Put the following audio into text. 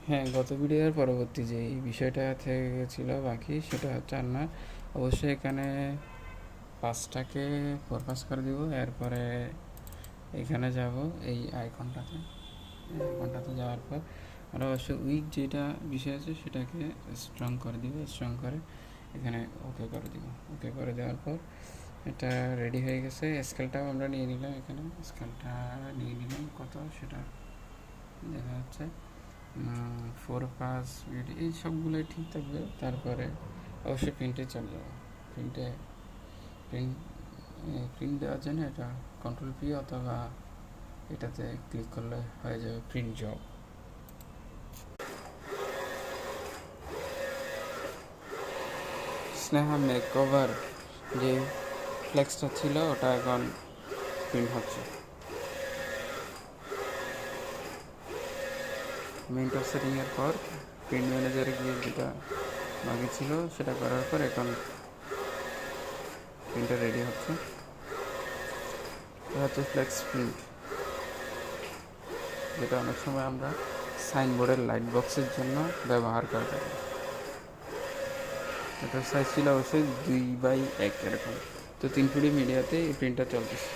হ্যাঁ, গত ভিডিওর পরবর্তী যে এই বিষয়টা থেকে ছিল বাকি সেটা হচ্ছে না, অবশ্যই এখানে পাঁচটাকে ফোরকাস করে দিব। এরপরে এখানে যাব এই আইকনটাতে যাওয়ার পর আমরা অবশ্যই উইক যেটা বিষয় আছে সেটাকে স্ট্রং করে দিব। স্ট্রং করে এখানে ওকে করে দিব। ওকে করে দেওয়ার পর এটা রেডি হয়ে গেছে। স্কেলটাও আমরা নিয়ে নিলাম, এখানে স্কেলটা নিয়ে নিলাম কত সেটা দেখা যাচ্ছে 4 5 এই সবগুলোই ঠিক থাকবে। তারপরে অবশ্যই প্রিন্টে চলে যাবো। প্রিন্টে প্রিন্ট প্রিন্ট দেওয়ার জন্য এটা কন্ট্রোল P অথবা এটাতে ক্লিক করলে হয়ে যাবে প্রিন্ট জব। স্নেহা মেকওভার যে ফ্লেক্সটা ছিল ওটা এখন প্রিন্ট হচ্ছে। মেইনটপ সেটিংয়ের পর প্রিন্ট ম্যানেজারে গিয়ে যেটা বাকি ছিল সেটা করার পর এখন প্রিন্টার রেডি হচ্ছে। এটা হচ্ছে ফ্লেক্স প্রিন্ট, যেটা অনেক সময় আমরা সাইনবোর্ডের লাইট বক্সের জন্য ব্যবহার করে থাকি। এটার সাইজ ছিল অবশ্যই 2x এরকম। তো 3 ফুটি মিডিয়াতে এই প্রিন্টটা চলতেছে।